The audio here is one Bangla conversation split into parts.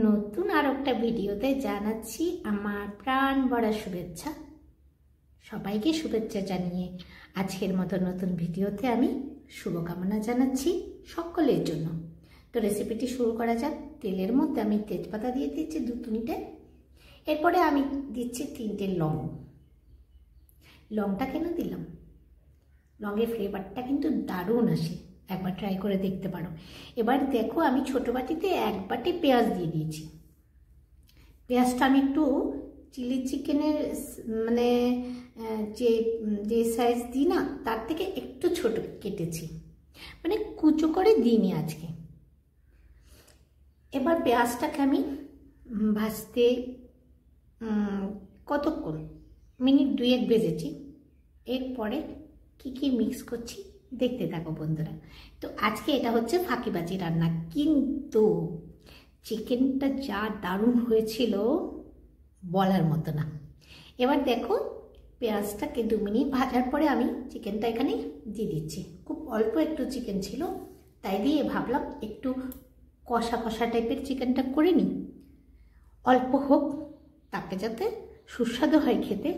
নতুন আর একটা ভিডিওতে জানাচ্ছি আমার প্রাণ ভরা শুভেচ্ছা। সবাইকে শুভেচ্ছা জানিয়ে আজকের মতো নতুন ভিডিওতে আমি শুভকামনা জানাচ্ছি সকলের জন্য। তো রেসিপিটি শুরু করা যাক। তেলের মধ্যে আমি তেজপাতা দিয়ে দিচ্ছি 2-3টে, এরপরে আমি দিচ্ছি 3টে লং। লংটা কেন দিলাম? লংয়ের ফ্লেভারটা কিন্তু দারুণ আসে, একবার ট্রাই করে দেখতে পারো। এবার দেখো, আমি ছোটো বাটিতে 1 বাটি পেঁয়াজ দিয়ে দিয়েছি। পেঁয়াজটা আমি একটু চিলি চিকেনের মানে যে সাইজ দিই না, তার থেকে একটু ছোট কেটেছি, মানে কুচো করে দিইনি আজকে। এবার পেঁয়াজটাকে আমি ভাজতে কতক্ষণ, মিনিট 2-1 ভেজেছি। এরপরে কি মিক্স করছি দেখতে থাকো বন্ধুরা। তো আজকে এটা হচ্ছে ফাঁকিবাজি রান্না, কিন্তু চিকেনটা যা দারুণ হয়েছিল বলার মতো না। এবার দেখো, পেঁয়াজটাকে 2 মিনিট ভাজার পরে আমি চিকেনটা এখানে দিয়ে দিচ্ছি। খুব অল্প একটু চিকেন ছিল, তাই দিয়ে ভাবলাম একটু কষা কষা টাইপের চিকেনটা করে নিই, অল্প হোক, তাকে যাতে সুস্বাদু হয় খেতে।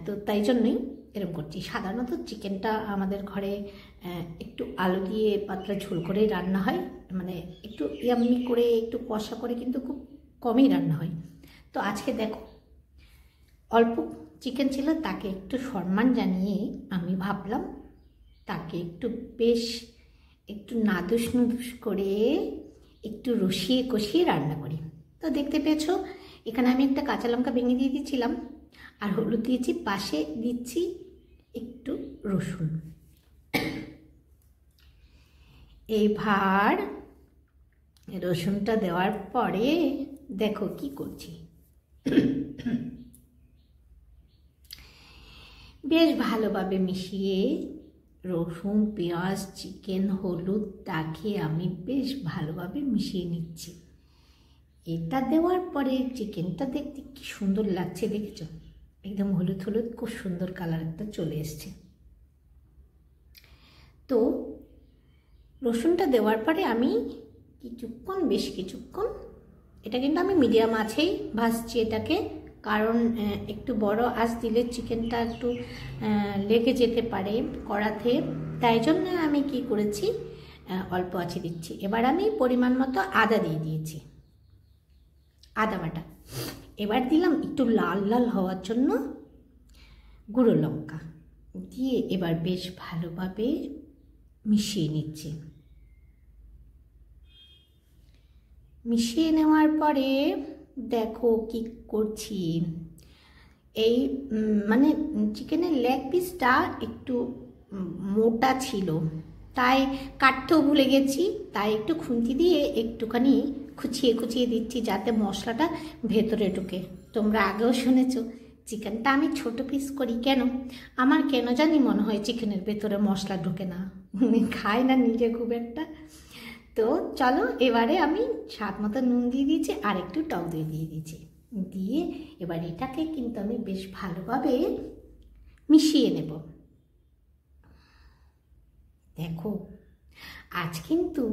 তো তাই জন্যই এরকম করছি। সাধারণত চিকেনটা আমাদের ঘরে একটু আলু দিয়ে পাতলা ঝোল করেই রান্না হয়, মানে একটু ইয়াম্মি করে একটু কষা করে কিন্তু খুব কমই রান্না হয়। তো আজকে দেখো, অল্প চিকেন ছিল, তাকে একটু সম্মান জানিয়ে আমি ভাবলাম তাকে একটু বেশ একটু নাদুস নুদুস করে একটু রসিয়ে কষিয়ে রান্না করি। তো দেখতে পেয়েছো, এখানে আমি একটা কাঁচা লঙ্কা ভেঙে দিয়ে দিয়েছিলাম, আর হলুদ দিয়েছি, পাশে দিচ্ছি একটু রসুন। এবার রসুনটা দেওয়ার পরে দেখো কি করছি, বেশ ভালোভাবে মিশিয়ে রসুন, পেঁয়াজ, চিকেন, হলুদ তাকে আমি বেশ ভালোভাবে মিশিয়ে নিচ্ছি। এটা দেওয়ার পরে চিকেনটা দেখতে কি সুন্দর লাগছে দেখেছো, একদম হলুদ হলুদ খুব সুন্দর কালার একটা চলে এসছে। তো রসুনটা দেওয়ার পরে আমি কিছুক্ষণ, বেশ কিছুক্ষণ, এটা কিন্তু আমি মিডিয়াম আঁচেই ভাজছি এটাকে, কারণ একটু বড় আঁচ দিলে চিকেনটা একটু লেগে যেতে পারে কড়াতে, তাই জন্য আমি কি করেছি অল্প আঁচে দিচ্ছি। এবার আমি পরিমাণ মতো আদা দিয়ে দিয়েছি, আদা বাটা। এবার দিলাম একটু লাল লাল হওয়ার জন্য গুঁড়ো লঙ্কা দিয়ে এবার বেশ ভালোভাবে মিশিয়ে নিচ্ছি। মিশিয়ে নেওয়ার পরে দেখো কি করছি, এই মানে চিকেনের লেগ পিসটা একটু মোটা ছিল, তাই কাটতেও ভুলে গেছি, তাই একটু খুন্তি দিয়ে একটুখানি খুচিয়ে দিচ্ছি যাতে মশলাটা ভেতরে ঢুকে। তোমরা আগেও শুনেছো চিকেনটা আমি ছোট পিস করি, কেন আমার কেন জানি মনে হয় চিকেনের ভেতরে মশলা ঢোকে না, খাই না নিজে খুব একটা। তো চলো, এবারে আমি স্বাদ মতো নুন দিয়ে দিয়েছি, আর একটু টক দই দিয়ে দিয়েছি, দিয়ে এবার এটাকে কিন্তু আমি বেশ ভালোভাবে মিশিয়ে নেব। দেখো, আজ কিন্তু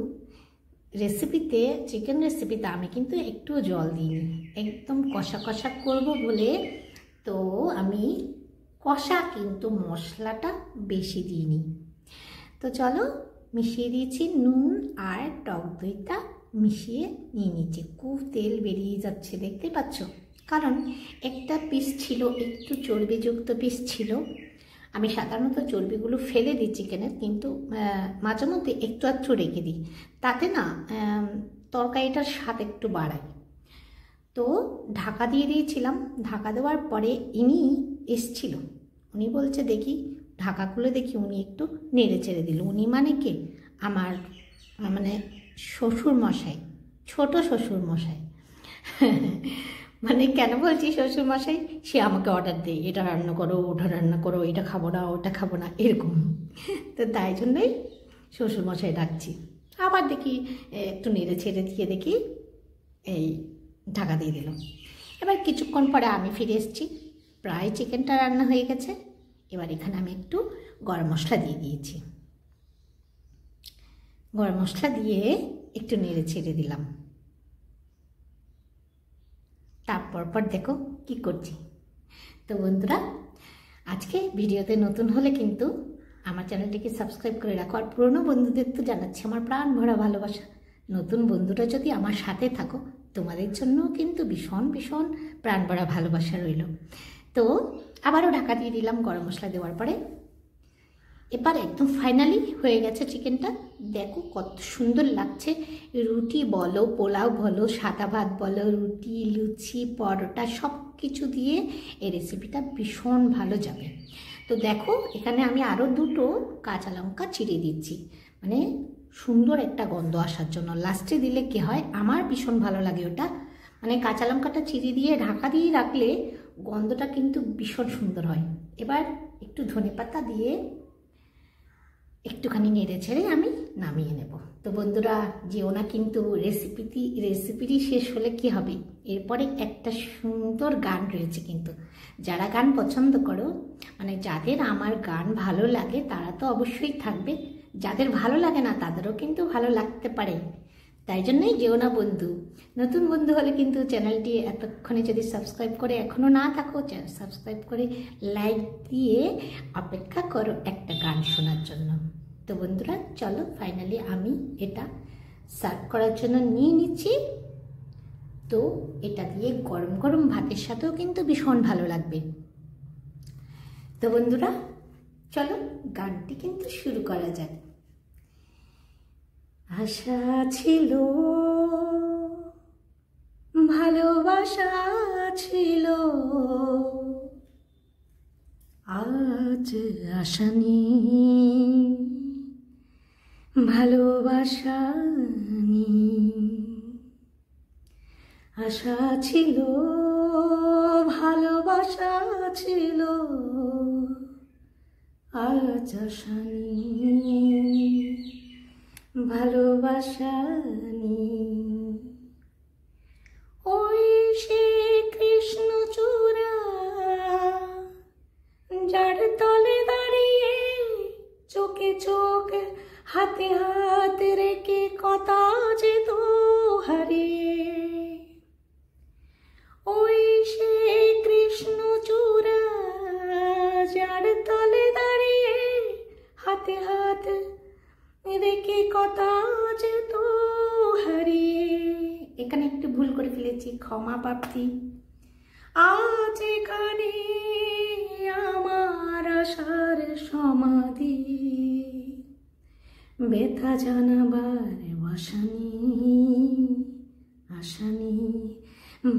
রেসিপিতে, চিকেন রেসিপিতে আমি কিন্তু একটু জল দিইনি, একদম কষা কষা করব বলে তো আমি কষা কিন্তু মশলাটা বেশি দিইনি। তো চলো, মিশিয়ে দিয়েছি নুন আর টক দইটা মিশিয়ে নিয়ে নিচ্ছি। খুব তেল বেরিয়ে যাচ্ছে দেখতে পাচ্ছ, কারণ একটা পিস ছিল একটু চর্বিযুক্ত পিস ছিল। আমি সাধারণত চর্বিগুলো ফেলে দিই চিকেনের, কিন্তু মাঝে মধ্যে একটু একটু রেখে দিই, তাতে না তরকারিটার স্বাদ একটু বাড়ায়। তো ঢাকা দিয়ে দিয়েছিলাম, ঢাকা দেওয়ার পরে ইনি এসছিল, উনি বলছে দেখি ঢাকা খুলে দেখি, উনি একটু নেড়ে চেড়ে দিল। উনি মানে কে? আমার মানে শ্বশুর মশাই, ছোট শ্বশুর মশাই। মানে কেন বলছি শ্বশুর মশাই, সে আমাকে অর্ডার দেয়, এটা রান্না করো, ওটা রান্না করো, এটা খাবো না, ওটা খাবো না, এরকম। তো তাই জন্যই শ্বশুর মশাই ডাকছি। আবার দেখি একটু নেড়ে ছেড়ে দিয়ে দেখি এই ঢাকা দিয়ে দিল। এবার কিছুক্ষণ পরে আমি ফিরে এসেছি, প্রায় চিকেনটা রান্না হয়ে গেছে। এবার এখানে আমি একটু গরম মশলা দিয়ে দিয়েছি, গরম মশলা দিয়ে একটু নেড়ে ছেড়ে দিলাম। তারপর দেখো কি করছি। তো বন্ধুরা, আজকে ভিডিওতে নতুন হলে কিন্তু আমার চ্যানেলটিকে সাবস্ক্রাইব করে রাখো। আর পুরনো বন্ধুদের তো জানাচ্ছি আমার প্রাণ ভরা ভালোবাসা। নতুন বন্ধুরা যদি আমার সাথে থাকো, তোমাদের জন্য কিন্তু ভীষণ ভীষণ প্রাণ ভরা ভালোবাসা রইল। তো আবারও ঢাকা দিয়ে দিলাম গরম মশলা দেওয়ার পরে। এবার একদম ফাইনালি হয়ে গেছে চিকেনটা। দেখো কত সুন্দর লাগছে। রুটি বলো, পোলাও বলো, সাদা ভাত বলো, রুটি, লুচি, পরোটা সব কিছু দিয়ে এই রেসিপিটা ভীষণ ভালো যাবে। তো দেখো এখানে আমি আরও দুটো কাঁচা লঙ্কা চিড়ে দিচ্ছি, মানে সুন্দর একটা গন্ধ আসার জন্য। লাস্টে দিলে কি হয়, আমার ভীষণ ভালো লাগে ওটা, মানে কাঁচা লঙ্কাটা চিড়ে দিয়ে ঢাকা দিয়ে রাখলে গন্ধটা কিন্তু ভীষণ সুন্দর হয়। এবার একটু ধনেপাতা দিয়ে একটুখানি নেড়ে ছেড়ে আমি নামিয়ে নেব। তো বন্ধুরা যেও না কিন্তু, রেসিপিটি শেষ হলে কি হবে, এরপরে একটা সুন্দর গান রয়েছে কিন্তু। যারা গান পছন্দ করো, মানে যাদের আমার গান ভালো লাগে তারা তো অবশ্যই থাকবে, যাদের ভালো লাগে না তাদেরও কিন্তু ভালো লাগতে পারে। তাই জন্যই যেও না বন্ধু। নতুন বন্ধু হলে কিন্তু চ্যানেলটি এতক্ষণে যদি সাবস্ক্রাইব করে এখনও না থাকো, সাবস্ক্রাইব করে লাইক দিয়ে অপেক্ষা করো একটা গান শোনার জন্য। তো বন্ধুরা চলো, ফাইনালি আমি এটা সার্ভ করার জন্য নিয়ে নিচ্ছি। তো এটা দিয়ে গরম গরম ভাতের সাথেও কিন্তু ভীষণ ভালো লাগবে। তো বন্ধুরা চলো গানটি কিন্তু শুরু করা যাক। আশা ছিল, ভালোবাসা ছিল, আজ আশা নেই, ভালোবাসা নেই। আশা ছিল, ভালোবাসা ছিল, আজ আশা নেই, ভালোবাসা নেই। ওই সে কৃষ্ণচূড়া যার তলে দাঁড়িয়ে চোখে চোখ হাতে হাত রেখে কথা যেত হারিয়ে। ওই সে কৃষ্ণচূড়া যার তলে দাঁড়িয়ে হাতে হাত রেখে কথা যেত হারিয়ে। এখানে একটু ভুল করে ফেলেছি, ক্ষমা প্রার্থী। আজ এখানে আমার আশার সমাধি, ব্যথা জানাবার বাসা নেই, আশা নেই,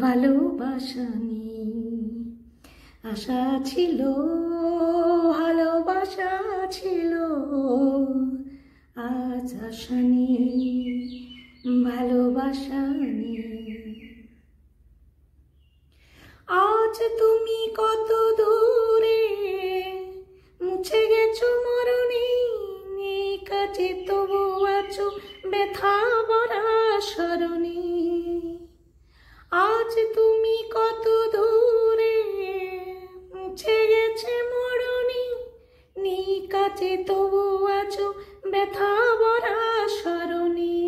ভালোবাসা নেই। আশা ছিল, ভালোবাসা ছিল, আজ আশা নেই, ভালোবাসা নেই। আজ তুমি কত দূরে মুছে গেছো মরণে, নেই কাছে তবু আছো ব্যথা ভরা স্মরণে। আজ তুমি কত দূরে মুছে গেছে মরণে, নেই কাছে তবু আছো ব্যথা ভরা স্মরণে।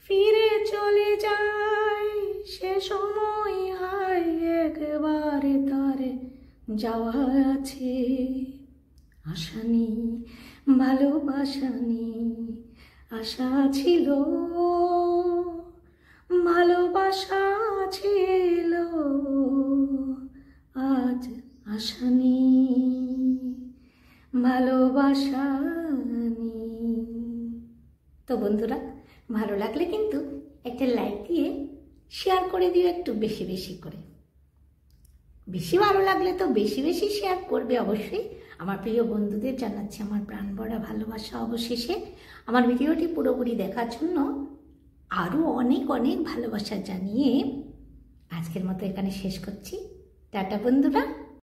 ফিরে চলে যায় সে সময়, হায় একবারে তার যাওয়া আছে। আশা নেই, ভালোবাসা নেই। আশা ছিল, ভালোবাসা ছিল, আজ আশা নেই, ভালোবাসা নেই। তো বন্ধুরা ভালো লাগলে কিন্তু একটা লাইক দিয়ে শেয়ার করে দিও, একটু বেশি বেশি করে। বেশি ভালো লাগলে তো বেশি বেশি শেয়ার করবে অবশ্যই। আমার প্রিয় বন্ধুদের জানাচ্ছি আমার প্রাণ ভরা ভালোবাসা। অবশেষে আমার ভিডিওটি পুরোপুরি দেখার জন্য আরও অনেক অনেক ভালোবাসা জানিয়ে আজকের মতো এখানে শেষ করছি। টাটা বন্ধুরা।